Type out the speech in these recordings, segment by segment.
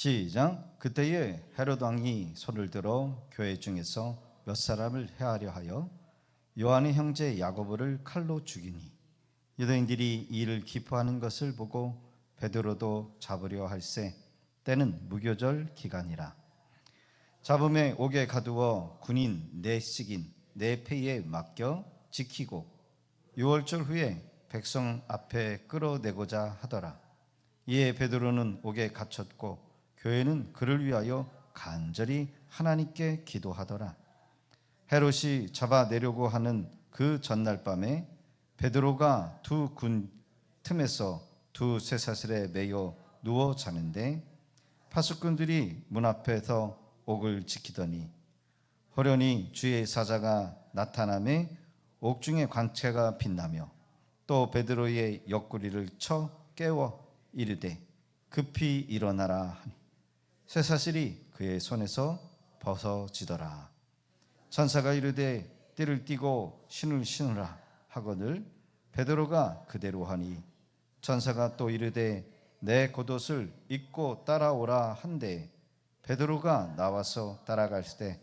시작. 그때에 헤롯 왕이 손을 들어 교회 중에서 몇 사람을 해하려 하여 요한의 형제 야고보를 칼로 죽이니 유대인들이 이를 기뻐하는 것을 보고 베드로도 잡으려 할세 때는 무교절 기간이라. 잡음에 옥에 가두어 군인 넷씩인 네 패에 맡겨 지키고 6월절 후에 백성 앞에 끌어내고자 하더라. 이에 베드로는 옥에 갇혔고 교회는 그를 위하여 간절히 하나님께 기도하더라. 헤롯이 잡아내려고 하는 그 전날 밤에 베드로가 두 군 틈에서 두 쇠사슬에 매여 누워 자는데 파수꾼들이 문 앞에서 옥을 지키더니 호련히 주의 사자가 나타나매 옥중의 광채가 빛나며 또 베드로의 옆구리를 쳐 깨워 이르되 급히 일어나라 하니 쇠사슬이 그의 손에서 벗어지더라. 천사가 이르되 띠를 띠고 신을 신으라 하거늘 베드로가 그대로 하니 천사가 또 이르되 내 겉옷을 입고 따라오라 한데 베드로가 나와서 따라갈 때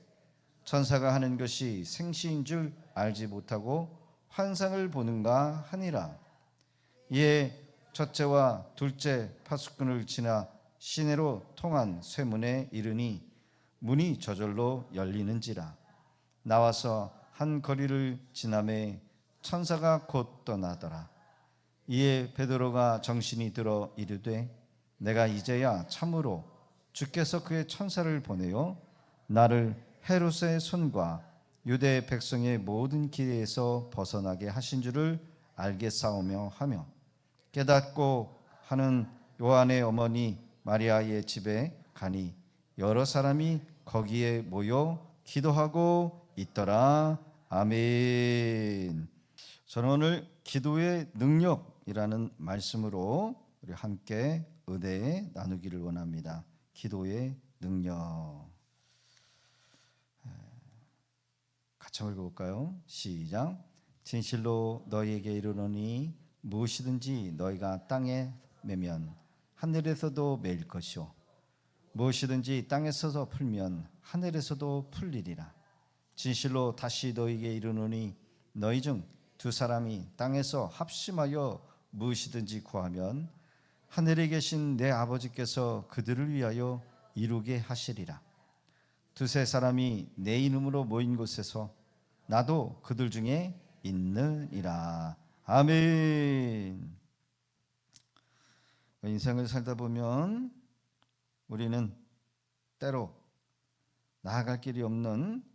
천사가 하는 것이 생시인 줄 알지 못하고 환상을 보는가 하니라. 이에 첫째와 둘째 파수꾼을 지나 시내로 통한 쇠문에 이르니 문이 저절로 열리는지라. 나와서 한 거리를 지나매 천사가 곧 떠나더라. 이에 베드로가 정신이 들어 이르되 내가 이제야 참으로 주께서 그의 천사를 보내어 나를 헤롯의 손과 유대 백성의 모든 기대에서 벗어나게 하신 줄을 알겠사오며 하며 깨닫고 하는 요한의 어머니 마리아의 집에 가니 여러 사람이 거기에 모여 기도하고 있더라. 아멘. 저는 오늘 기도의 능력이라는 말씀으로 우리 함께 은혜 나누기를 원합니다. 기도의 능력. 같이 읽어볼까요? 시작. 진실로 너희에게 이르노니 무엇이든지 너희가 땅에 매면 하늘에서도 매일 것이요 무엇이든지 땅에서도 풀면 하늘에서도 풀리리라. 진실로 다시 너희에게 이르노니 너희 중 두 사람이 땅에서 합심하여 무엇이든지 구하면 하늘에 계신 내 아버지께서 그들을 위하여 이루게 하시리라. 두세 사람이 내 이름으로 모인 곳에서 나도 그들 중에 있느니라. 아멘. 인생을 살다 보면 우리는 때로 나아갈 길이 없는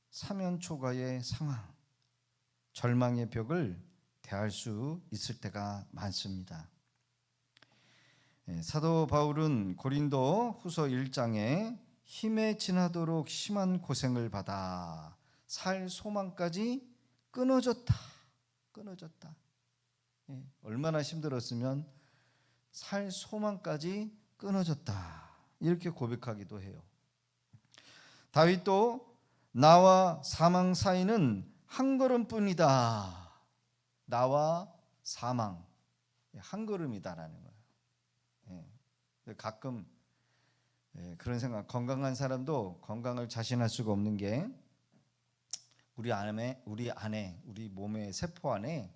사면초가의 상황, 절망의 벽을 대할 수 있을 때가 많습니다. 사도 바울은 고린도 후서 1장에 힘에 지나도록 심한 고생을 받아 살 소망까지 끊어졌다. 얼마나 힘들었으면 살 소망까지 끊어졌다. 이렇게 고백하기도 해요. 다윗도 나와 사망 사이는 한 걸음뿐이다. 나와 사망 한 걸음이다라는 거예요. 가끔 그런 생각, 건강한 사람도 건강을 자신할 수가 없는 게 우리 몸의 세포 안에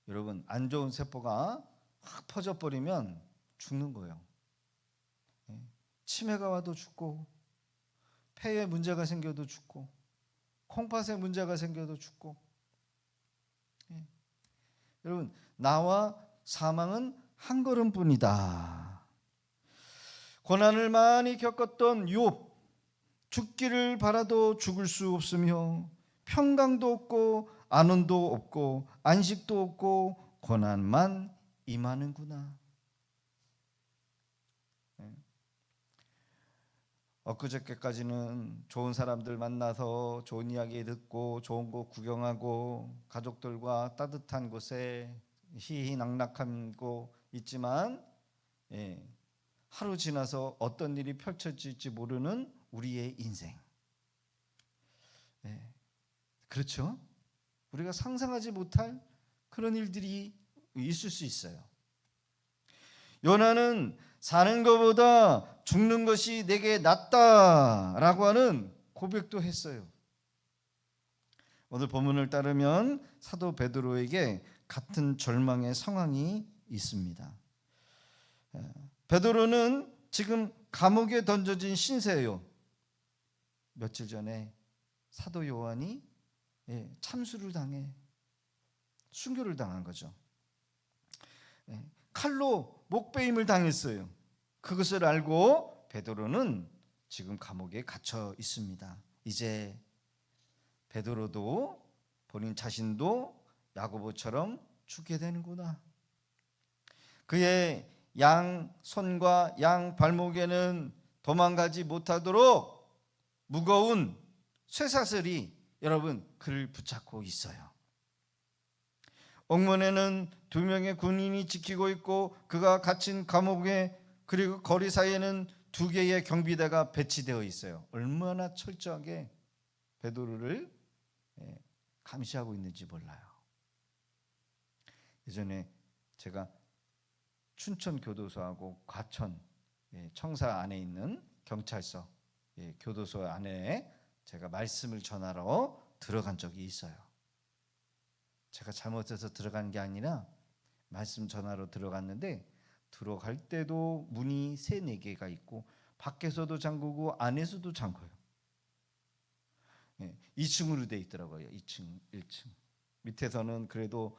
여러분 안 좋은 세포가 확 퍼져버리면 죽는 거예요. 치매가 와도 죽고 폐에 문제가 생겨도 죽고 콩팥에 문제가 생겨도 죽고 여러분 나와 사망은 한 걸음뿐이다. 고난을 많이 겪었던 욥, 죽기를 바라도 죽을 수 없으며 평강도 없고 안온도 없고 안식도 없고 고난만 임하는구나. 엊그저께까지는 좋은 사람들 만나서 좋은 이야기 듣고 좋은 곳 구경하고 가족들과 따뜻한 곳에 희희낙낙한 곳 있지만 하루 지나서 어떤 일이 펼쳐질지 모르는 우리의 인생. 그렇죠? 우리가 상상하지 못할 그런 일들이 있을 수 있어요. 요나는 사는 것보다 죽는 것이 내게 낫다라고 하는 고백도 했어요. 오늘 본문을 따르면 사도 베드로에게 같은 절망의 상황이 있습니다. 베드로는 지금 감옥에 던져진 신세예요. 며칠 전에 사도 요한이 참수를 당해 순교를 당한 거죠. 칼로 목베임을 당했어요. 그것을 알고 베드로는 지금 감옥에 갇혀 있습니다. 이제 베드로도 본인 자신도 야고보처럼 죽게 되는구나. 그의 양 손과 양 발목에는 도망가지 못하도록 무거운 쇠사슬이 여러분 그를 붙잡고 있어요. 옥문에는 2명의 군인이 지키고 있고 그가 갇힌 감옥에 그리고 거리 사이에는 2개의 경비대가 배치되어 있어요. 얼마나 철저하게 베드로를 감시하고 있는지 몰라요. 예전에 제가 춘천 교도소하고 과천 청사 안에 있는 경찰서 교도소 안에 제가 말씀을 전하러 들어간 적이 있어요. 제가 잘못해서 들어간 게 아니라 말씀 전하러 들어갔는데 들어갈 때도 문이 3-4개가 있고 밖에서도 잠그고 안에서도 잠궈요. 2층으로 돼 있더라고요. 2층, 1층. 밑에서는 그래도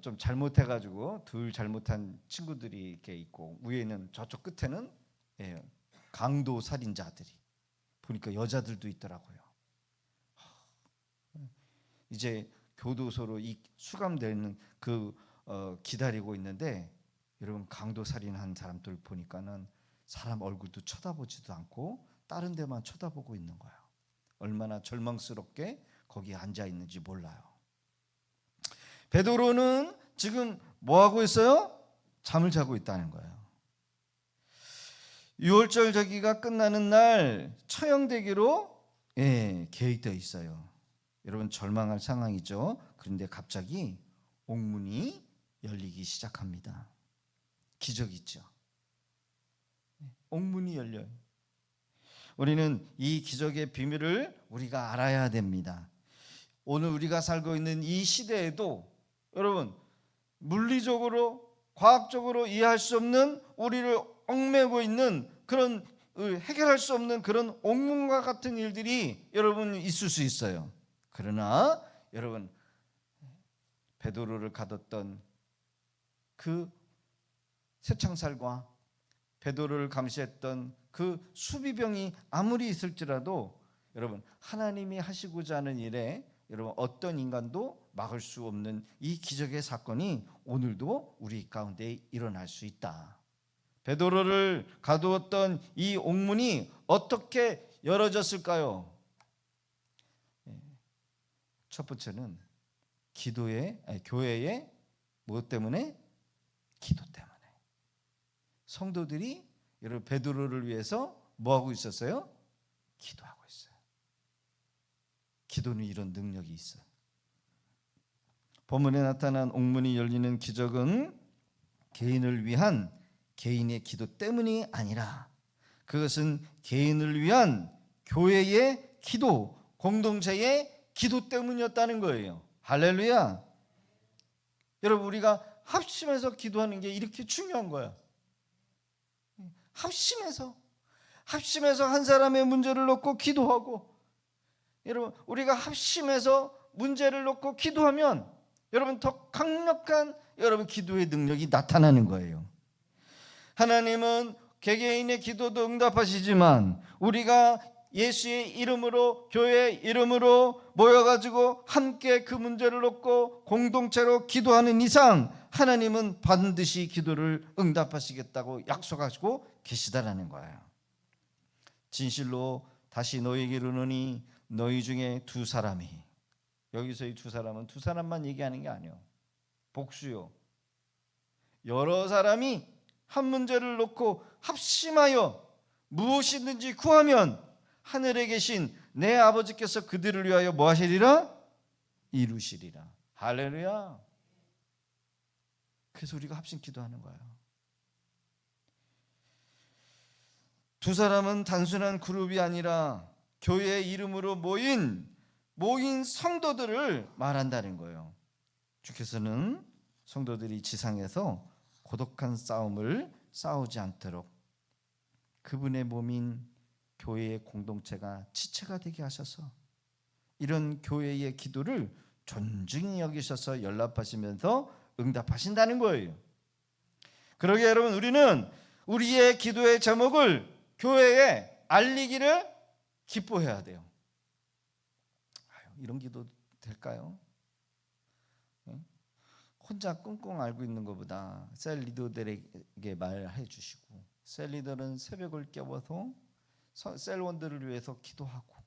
좀 잘못해가지고 둘 잘못한 친구들이 이렇게 있고 위에는 저쪽 끝에는 강도 살인자들이 보니까 여자들도 있더라고요. 이제 교도소로 수감되는 기다리고 있는데 여러분 강도 살인한 사람들 보니까는 사람 얼굴도 쳐다보지도 않고 다른 데만 쳐다보고 있는 거예요. 얼마나 절망스럽게 거기에 앉아 있는지 몰라요. 베드로는 지금 뭐 하고 있어요? 잠을 자고 있다는 거예요. 6월절 저기가 끝나는 날 처형되기로 계획되어 있어요. 여러분 절망할 상황이죠. 그런데 갑자기 옥문이 열리기 시작합니다. 기적 있죠. 옥문이 열려요. 우리는 이 기적의 비밀을 우리가 알아야 됩니다. 오늘 우리가 살고 있는 이 시대에도 여러분 물리적으로 과학적으로 이해할 수 없는 우리를 얽매고 있는 그런 해결할 수 없는 그런 옥문과 같은 일들이 여러분 있을 수 있어요. 그러나 여러분 베드로를 가뒀던 그 쇠창살과 베드로를 감시했던 그 수비병이 아무리 있을지라도 여러분 하나님이 하시고자 하는 일에 여러분 어떤 인간도 막을 수 없는 이 기적의 사건이 오늘도 우리 가운데 일어날 수 있다. 베드로를 가두었던 이 옥문이 어떻게 열어졌을까요? 첫 번째는 교회의 무엇 때문에? 기도 때문에. 성도들이 여러분 베드로를 위해서 뭐 하고 있었어요? 기도하고 있어요. 기도는 이런 능력이 있어요. 본문에 나타난 옥문이 열리는 기적은 개인을 위한 개인의 기도 때문이 아니라 그것은 개인을 위한 교회의 기도, 공동체의 기도 때문이었다는 거예요. 할렐루야. 여러분 우리가 합심해서 기도하는 게 이렇게 중요한 거야. 합심해서 한 사람의 문제를 놓고 기도하고 여러분 우리가 합심해서 문제를 놓고 기도하면 여러분 더 강력한 여러분 기도의 능력이 나타나는 거예요. 하나님은 개개인의 기도도 응답하시지만 우리가 예수의 이름으로 교회의 이름으로 모여가지고 함께 그 문제를 놓고 공동체로 기도하는 이상 하나님은 반드시 기도를 응답하시겠다고 약속하시고 계시다라는 거예요. 진실로 다시 너희에게 이르노니 너희 중에 2사람이 여기서 이 2사람은 2사람만 얘기하는 게 아니에요. 복수요. 여러 사람이 한 문제를 놓고 합심하여 무엇이든지 구하면 하늘에 계신 내 아버지께서 그들을 위하여 뭐 하시리라? 이루시리라. 할렐루야. 그래서 우리가 합심 기도하는 거예요. 두 사람은 단순한 그룹이 아니라 교회의 이름으로 모인 성도들을 말한다는 거예요. 주께서는 성도들이 지상에서 고독한 싸움을 싸우지 않도록 그분의 몸인 교회의 공동체가 지체가 되게 하셔서 이런 교회의 기도를 존중히 여기셔서 연락하시면서 응답하신다는 거예요. 그러게 여러분, 우리는 우리의 기도의 제목을 교회에 알리기를 기뻐해야 돼요. 이런 기도 될까요? 혼자 끙끙 앓고 있는 것보다 셀 리더들에게 말해 주시고, 셀 리더는 새벽을 깨워서 셀원들을 위해서 기도하고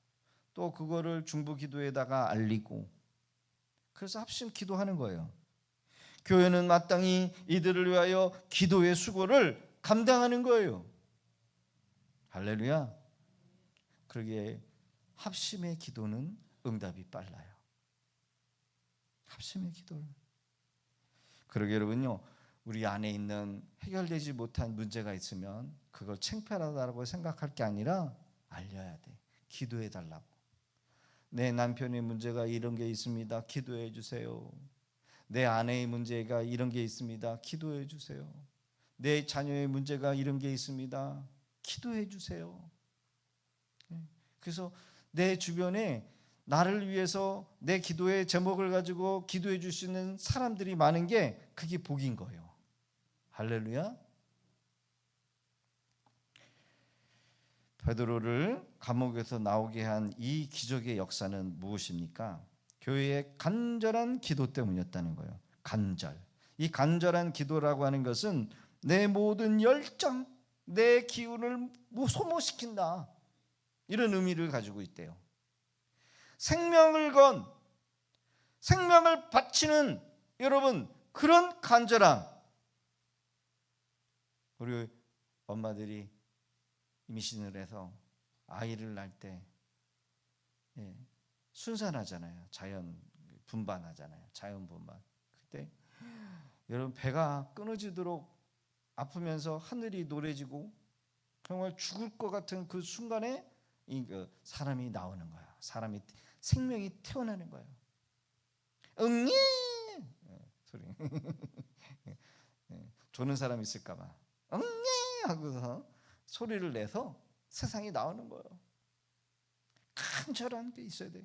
또 그거를 중보 기도에다가 알리고, 그래서 합심 기도하는 거예요. 교회는 마땅히 이들을 위하여 기도의 수고를 감당하는 거예요. 할렐루야. 그러기에 합심의 기도는 응답이 빨라요. 합심의 기도를. 그러게 여러분요, 우리 안에 있는 해결되지 못한 문제가 있으면 그걸 창피하다고 생각할 게 아니라 알려야 돼. 기도해 달라고. 내 남편의 문제가 이런 게 있습니다. 기도해 주세요. 내 아내의 문제가 이런 게 있습니다. 기도해 주세요. 내 자녀의 문제가 이런 게 있습니다. 기도해 주세요. 그래서 내 주변에 나를 위해서 내 기도의 제목을 가지고 기도해 줄 수 있는 사람들이 많은 게 그게 복인 거예요. 할렐루야. 베드로를 감옥에서 나오게 한 이 기적의 역사는 무엇입니까? 교회의 간절한 기도 때문이었다는 거예요. 간절. 이 간절한 기도라고 하는 것은 내 모든 열정, 내 기운을 소모시킨다, 이런 의미를 가지고 있대요. 생명을 바치는 여러분, 그런 간절함. 우리 엄마들이 임신을 해서 아이를 낳을 때 순산하잖아요. 자연 분반하잖아요. 자연 분반. 그때 여러분, 배가 끊어지도록 아프면서 하늘이 노래지고 정말 죽을 것 같은 그 순간에 사람이 나오는 거야. 생명이 태어나는 거예요. 응예 소리. 조는 사람 있을까봐 응예 하고서 소리를 내서 세상이 나오는 거예요. 간절한 게 있어야 돼.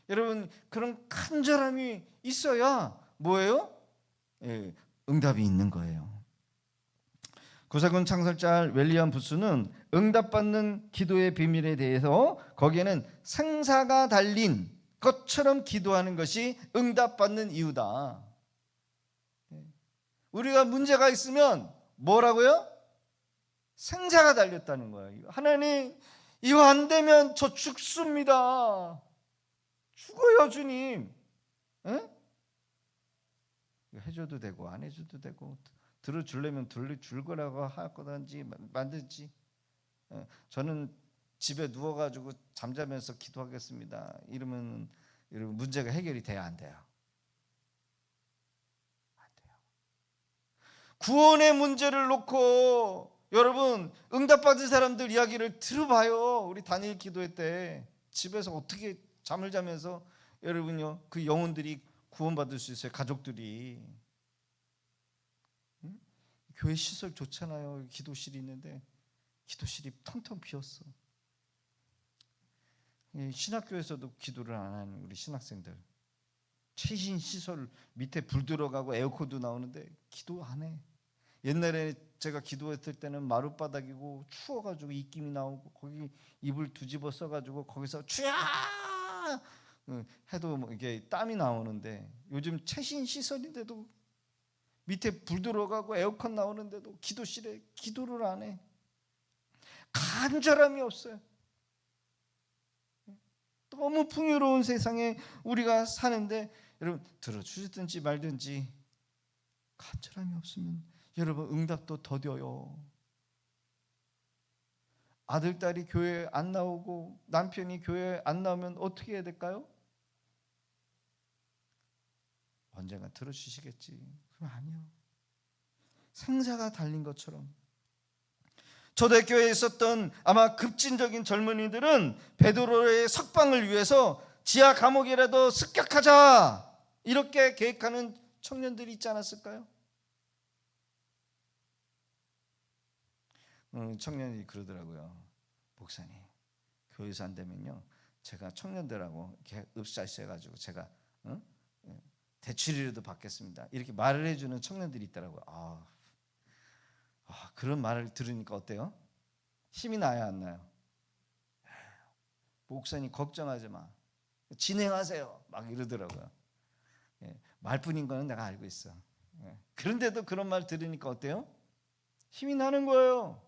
여러분, 그런 간절함이 있어야 뭐예요? 응답이 있는 거예요. 구세군 창설자 윌리엄 부스는 응답받는 기도의 비밀에 대해서 거기에는 생사가 달린 것처럼 기도하는 것이 응답받는 이유다. 우리가 문제가 있으면 뭐라고요? 생사가 달렸다는 거예요. 하나님, 이거 안 되면 저 죽습니다. 죽어요, 주님. 해줘도 되고 안 해줘도 되고, 들어주려면 줄 거라고 할 거든지 만든지. 저는 집에 누워가지고 잠자면서 기도하겠습니다. 이러면 여러분, 문제가 해결이 돼야 안 돼요? 안 돼요. 구원의 문제를 놓고 여러분, 응답받은 사람들 이야기를 들어봐요. 우리 단일 기도회 때 집에서 어떻게 잠을 자면서 여러분요, 그 영혼들이 구원받을 수 있어요. 가족들이. 교회 시설 좋잖아요. 기도실이 있는데 기도실이 텅텅 비었어. 신학교에서도 기도를 안 하는 우리 신학생들, 최신 시설 밑에 불 들어가고 에어컨도 나오는데 기도 안 해. 옛날에 제가 기도했을 때는 마룻바닥이고 추워가지고 입김이 나오고 거기 이불 뒤집어 써가지고 거기서 주야 해도 뭐 이게 땀이 나오는데, 요즘 최신 시설인데도 밑에 불 들어가고 에어컨 나오는데도 기도실에 기도를 안 해. 간절함이 없어요. 너무 풍요로운 세상에 우리가 사는데 여러분, 들어주시든지 말든지 간절함이 없으면 여러분, 응답도 더뎌요. 아들, 딸이 교회에 안 나오고 남편이 교회에 안 나오면 어떻게 해야 될까요? 언젠가 들어주시겠지. 그럼 아니요. 생사가 달린 것처럼 초대교회에 있었던 아마 급진적인 젊은이들은 베드로의 석방을 위해서 지하 감옥이라도 습격하자 이렇게 계획하는 청년들이 있지 않았을까요? 청년이 그러더라고요. 목사님, 교회에서 안 되면요, 제가 청년들하고 이렇게 읍사시 해가지고 제가 대출이라도 받겠습니다. 이렇게 말을 해주는 청년들이 있더라고요. 그런 말을 들으니까 어때요? 힘이 나요, 안 나요? 목사님 걱정하지 마, 진행하세요, 막 이러더라고요. 말뿐인 거는 내가 알고 있어. 그런데도 그런 말 들으니까 어때요? 힘이 나는 거예요.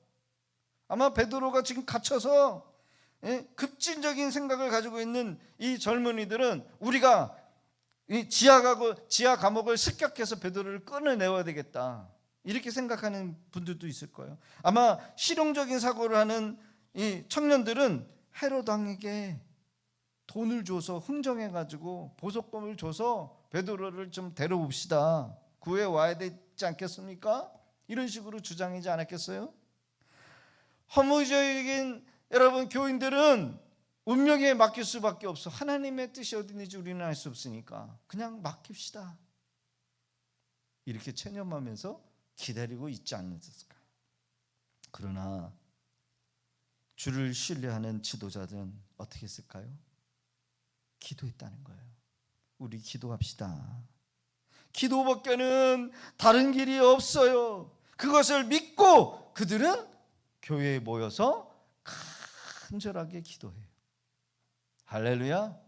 아마 베드로가 지금 갇혀서 급진적인 생각을 가지고 있는 이 젊은이들은 우리가 이 지하 감옥을 습격해서 베드로를 끊어내야 되겠다 이렇게 생각하는 분들도 있을 거예요. 아마 실용적인 사고를 하는 이 청년들은 헤롯 왕에게 돈을 줘서 흥정해가지고 보석금을 줘서 베드로를 좀 데려옵시다, 구해 와야 되지 않겠습니까? 이런 식으로 주장하지 않았겠어요? 허무적인 여러분 교인들은 운명에 맡길 수밖에 없어. 하나님의 뜻이 어디 있는지 우리는 알 수 없으니까 그냥 맡깁시다 이렇게 체념하면서 기다리고 있지 않았을까요? 그러나 주를 신뢰하는 지도자들은 어떻게 했을까요? 기도했다는 거예요. 우리 기도합시다. 기도밖에는 다른 길이 없어요. 그것을 믿고 그들은 교회에 모여서 간절하게 기도해요. 할렐루야.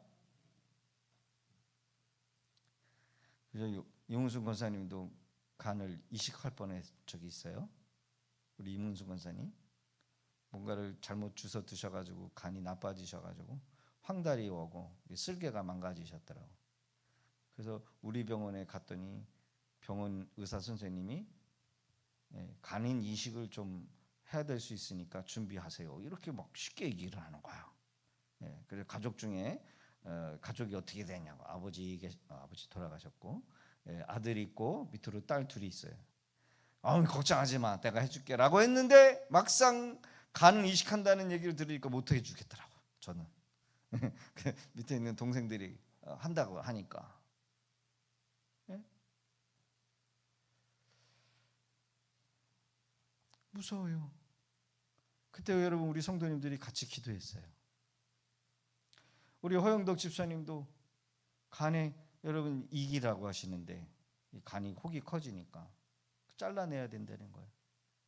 그래서 이문순 권사님도 간을 이식할 뻔한 적이 있어요. 우리 이문순 권사님 뭔가를 잘못 주워 드셔가지고 간이 나빠지셔가지고 황달이 오고 쓸개가 망가지셨더라고. 그래서 우리 병원에 갔더니 병원 의사 선생님이 간인 이식을 좀 해야 될 수 있으니까 준비하세요 이렇게 막 쉽게 얘기를 하는 거예요. 그래서 가족 중에 가족이 어떻게 되냐고, 아버지 돌아가셨고 아들이 있고 밑으로 딸 둘이 있어요. 걱정하지 마, 내가 해줄게 라고 했는데 막상 간 이식한다는 얘기를 들으니까 못 해주겠더라고. 저는 밑에 있는 동생들이 한다고 하니까. 무서워요. 그때 여러분 우리 성도님들이 같이 기도했어요. 우리 허영덕 집사님도 간에 여러분 이기라고 하시는데 이 간이 혹이 커지니까 잘라내야 된다는 거예요.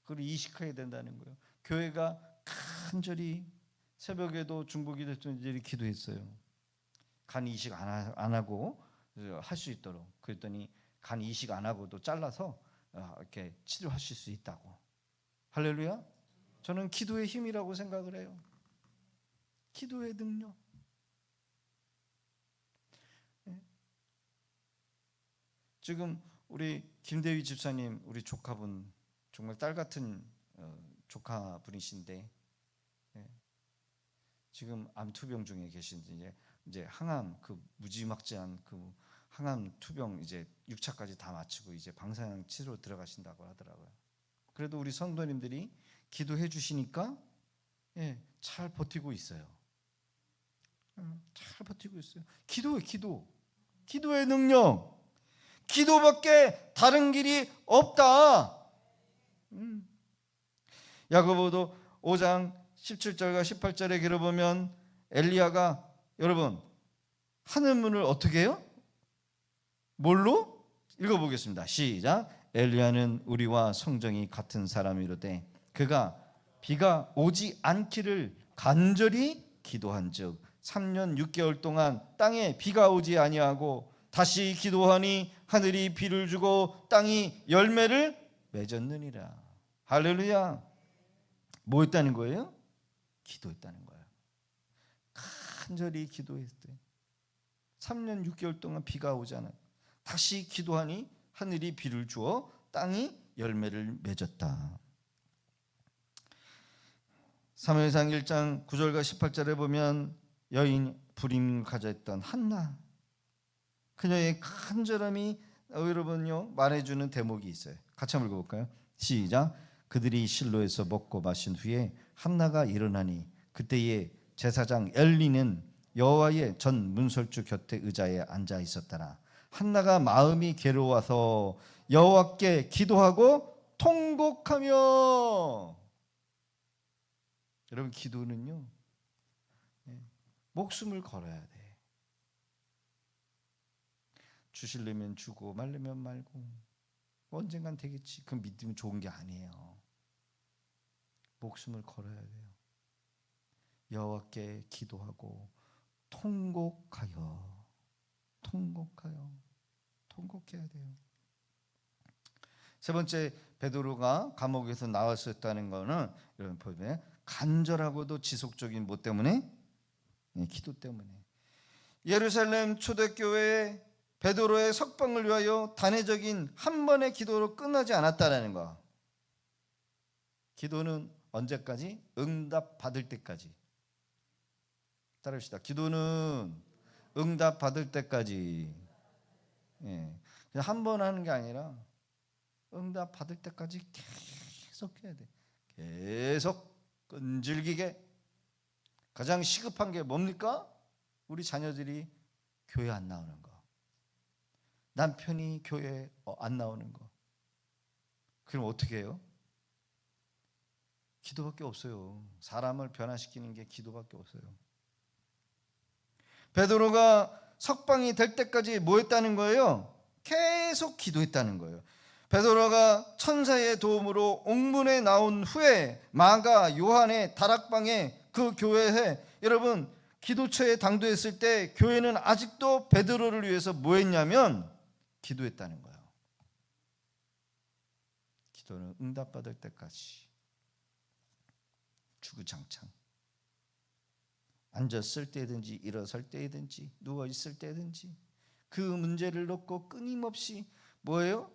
그리고 이식해야 된다는 거예요. 교회가 간절히 새벽에도 중보기도 했더니 기도했어요. 간 이식 안 하고 할 수 있도록. 그랬더니 간 이식 안 하고도 잘라서 이렇게 치료하실 수 있다고. 할렐루야. 저는 기도의 힘이라고 생각을 해요. 기도의 능력. 지금 우리 김대휘 집사님, 우리 조카분 정말 딸 같은 조카분이신데 지금 암 투병 중에 계신데 이제 항암 무지막지한 항암 투병 이제 6차까지 다 마치고 이제 방사능 치료 들어가신다고 하더라고요. 그래도 우리 성도님들이 기도해 주시니까 잘 버티고 있어요. 잘 버티고 있어요. 기도의 능력. 기도밖에 다른 길이 없다. 야고보도 5장 17절과 18절에 길어보면 엘리야가 여러분 하늘 문을 어떻게 해요? 뭘로? 읽어보겠습니다. 시작. 엘리야는 우리와 성정이 같은 사람이로되 그가 비가 오지 않기를 간절히 기도한즉 3년 6개월 동안 땅에 비가 오지 아니하고 다시 기도하니 하늘이 비를 주고 땅이 열매를 맺었느니라. 할렐루야. 뭐 했다는 거예요? 기도했다는 거예요. 간절히 기도했대. 3년 6개월 동안 비가 오지 않아. 다시 기도하니 하늘이 비를 주어 땅이 열매를 맺었다. 사무엘상 1장 9절과 18절에 보면 여인 불임을 가졌던 한나, 그녀의 간절함이 여러분요 말해주는 대목이 있어요. 같이 한번 읽어볼까요? 시작. 그들이 실로에서 먹고 마신 후에 한나가 일어나니 그때에 제사장 엘리는 여호와의 전 문설주 곁에 의자에 앉아 있었더라. 한나가 마음이 괴로워서 여호와께 기도하고 통곡하며. 여러분, 기도는요, 목숨을 걸어야 돼. 주시려면 주고 말려면 말고 언젠간 되겠지. 그 믿음이 좋은 게 아니에요. 목숨을 걸어야 돼요. 여호와께 기도하고 통곡해야 돼요. 세 번째, 베드로가 감옥에서 나왔었다는 것은 여러분 보면 간절하고도 지속적인 뭐 때문에? 기도 때문에. 예루살렘 초대교회에 베드로의 석방을 위하여 단회적인 한 번의 기도로 끝나지 않았다는 거. 기도는 언제까지? 응답 받을 때까지. 따라합시다. 기도는 응답 받을 때까지. 그냥 한 번 하는 게 아니라 응답 받을 때까지 계속 해야 돼. 계속 끈질기게. 가장 시급한 게 뭡니까? 우리 자녀들이 교회 안 나오는 거. 남편이 교회 안 나오는 거. 그럼 어떻게 해요? 기도밖에 없어요. 사람을 변화시키는 게 기도밖에 없어요. 베드로가 석방이 될 때까지 뭐 했다는 거예요? 계속 기도했다는 거예요. 베드로가 천사의 도움으로 옥문에 나온 후에 마가 요한의 다락방에 그 교회에 여러분 기도처에 당도했을 때 교회는 아직도 베드로를 위해서 뭐 했냐면 기도했다는 거예요. 기도는 응답받을 때까지 주구장창. 앉았을 때든지 일어설 때든지 누워있을 때든지 그 문제를 놓고 끊임없이 뭐예요?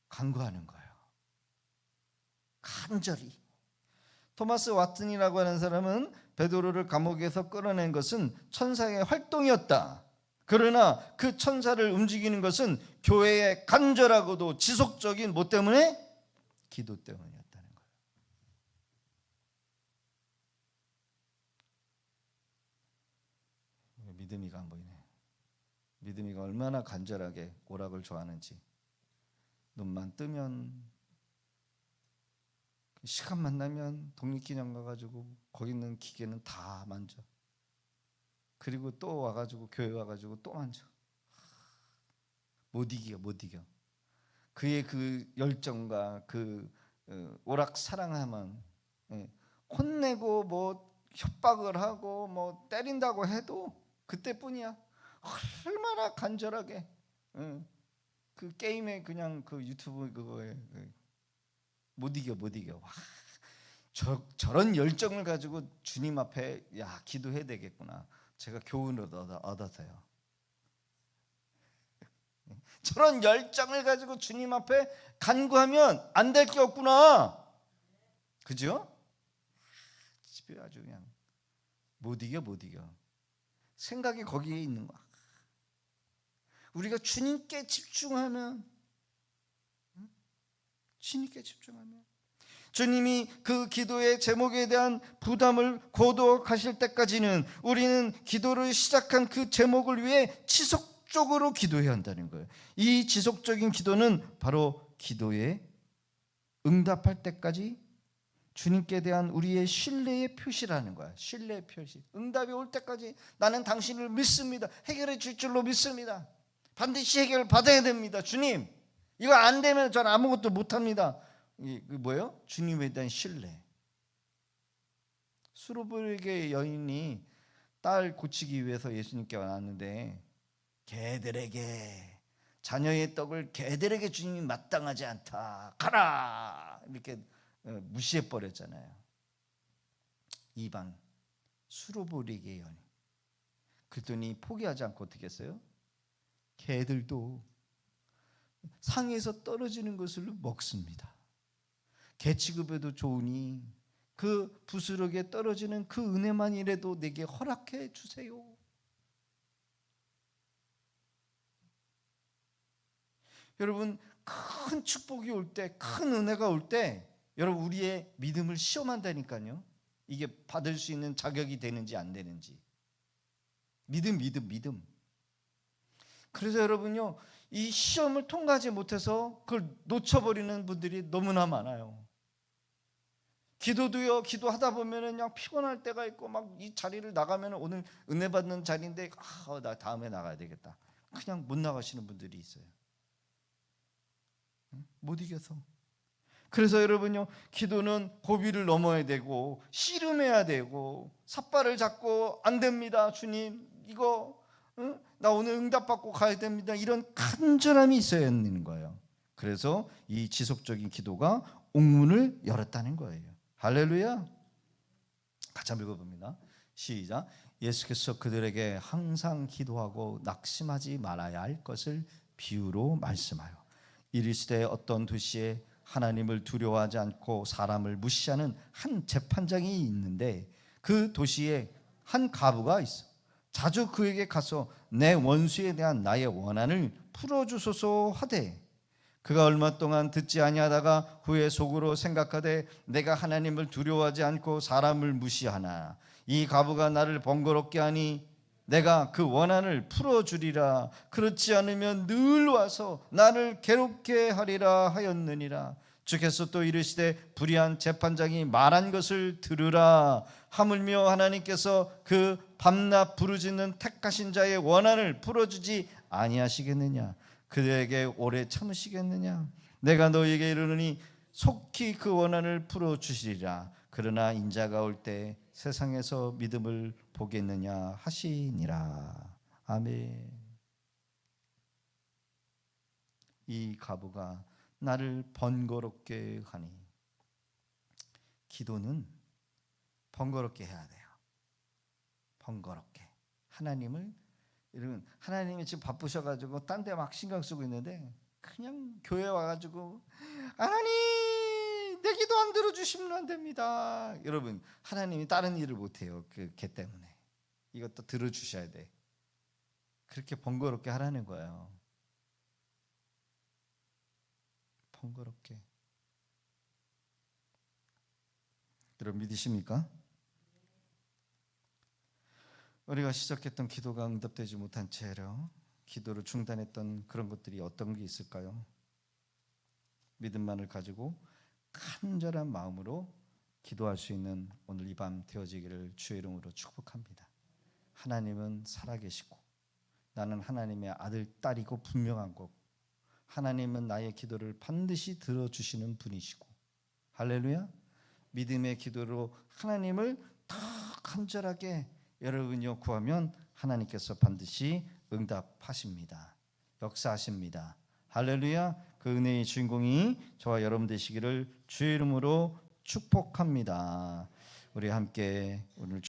간구하는 거예요. 간절히. 토마스 와튼이라고 하는 사람은 베드로를 감옥에서 끌어낸 것은 천사의 활동이었다. 그러나 그 천사를 움직이는 것은 교회의 간절하고도 지속적인 뭐 때문에? 기도 때문이었다는 거예요. 믿음이가 안 보이네. 믿음이가 얼마나 간절하게 오락을 좋아하는지. 눈만 뜨면 시간만 나면 독립기념 가가지고 거기 있는 기계는 다 만져. 그리고 또 와가지고 교회 와가지고 또 만져. 못 이겨. 그의 그 열정과 그 오락 사랑하면 혼내고 뭐 협박을 하고 뭐 때린다고 해도 그때뿐이야. 얼마나 간절하게 그 게임에 그냥 그 유튜브 그거에 못 이겨. 와, 저런 열정을 가지고 주님 앞에 기도해야 되겠구나. 제가 교훈을 얻어서요. 저런 열정을 가지고 주님 앞에 간구하면 안 될 게 없구나. 그죠? 집에 아주 그냥 못 이겨. 생각이 거기에 있는 거야. 우리가 주님께 집중하면 주님이 그 기도의 제목에 대한 부담을 거두어가실 때까지는 우리는 기도를 시작한 그 제목을 위해 지속적으로 기도해야 한다는 거예요. 이 지속적인 기도는 바로 기도에 응답할 때까지 주님께 대한 우리의 신뢰의 표시라는 거야. 신뢰의 표시. 응답이 올 때까지 나는 당신을 믿습니다. 해결해 줄 줄로 믿습니다. 반드시 해결 받아야 됩니다. 주님, 이거 안 되면 저는 아무것도 못합니다. 이게 뭐예요? 주님에 대한 신뢰. 수르불의 여인이 딸 고치기 위해서 예수님께 왔는데 개들에게 자녀의 떡을 개들에게 주님이 마땅하지 않다. 가라! 이렇게 무시해 버렸잖아요. 이방 수르불의 여인. 그랬더니 포기하지 않고 어떻게 했어요? 개들도 상에서 떨어지는 것을 먹습니다. 개 취급해도 좋으니 그 부스러기에 떨어지는 그 은혜만이라도 내게 허락해 주세요. 여러분, 큰 축복이 올 때, 큰 은혜가 올 때 여러분, 우리의 믿음을 시험한다니까요. 이게 받을 수 있는 자격이 되는지 안 되는지. 믿음. 그래서 여러분요, 이 시험을 통과하지 못해서 그걸 놓쳐버리는 분들이 너무나 많아요. 기도도요, 기도하다 보면은 그냥 피곤할 때가 있고, 막 이 자리를 나가면 오늘 은혜 받는 자리인데, 나 다음에 나가야 되겠다. 그냥 못 나가시는 분들이 있어요. 못 이겨서. 그래서 여러분요, 기도는 고비를 넘어야 되고 씨름해야 되고, 삿발을 잡고 안 됩니다 주님, 이거 나 오늘 응답받고 가야 됩니다, 이런 간절함이 있어야 하는 거예요. 그래서 이 지속적인 기도가 옥문을 열었다는 거예요. 할렐루야. 같이 한번 읽어봅니다. 시작. 예수께서 그들에게 항상 기도하고 낙심하지 말아야 할 것을 비유로 말씀하여 이르시되 어떤 도시에 하나님을 두려워하지 않고 사람을 무시하는 한 재판장이 있는데 그 도시에 한 과부가 있어. 자주 그에게 가서 내 원수에 대한 나의 원한을 풀어주소서 하되 그가 얼마 동안 듣지 아니하다가 후에 속으로 생각하되 내가 하나님을 두려워하지 않고 사람을 무시하나 이 과부가 나를 번거롭게 하니 내가 그 원한을 풀어주리라. 그렇지 않으면 늘 와서 나를 괴롭게 하리라 하였느니라. 주께서 또 이르시되 불의한 재판장이 말한 것을 들으라. 하물며 하나님께서 그 밤낮 부르짖는 택하신 자의 원한을 풀어주지 아니하시겠느냐. 그들에게 오래 참으시겠느냐. 내가 너희에게 이르노니 속히 그 원한을 풀어주시리라. 그러나 인자가 올 때 세상에서 믿음을 보겠느냐 하시니라. 아멘. 이 과부가 나를 번거롭게 하니, 기도는 번거롭게 해야 돼요. 번거롭게. 하나님을, 여러분, 하나님이 지금 바쁘셔가지고 딴 데 막 신경 쓰고 있는데 그냥 교회 와가지고 하나님 내 기도 안 들어주시면 안 됩니다. 여러분, 하나님이 다른 일을 못해요. 걔 때문에. 이것도 들어주셔야 돼. 그렇게 번거롭게 하라는 거예요. 번거롭게. 여러분, 믿으십니까? 우리가 시작했던 기도가 응답되지 못한 채로 기도를 중단했던 그런 것들이 어떤 게 있을까요? 믿음만을 가지고 간절한 마음으로 기도할 수 있는 오늘 이 밤 되어지기를 주의 이름으로 축복합니다. 하나님은 살아계시고 나는 하나님의 아들, 딸이고 분명한 거고, 하나님은 나의 기도를 반드시 들어주시는 분이시고, 할렐루야. 믿음의 기도로 하나님을 더 간절하게 여러분이 구하면 하나님께서 반드시 응답하십니다. 역사하십니다. 할렐루야. 그 은혜의 주인공이 저와 여러분 되시기를 주의 이름으로 축복합니다. 우리 함께 오늘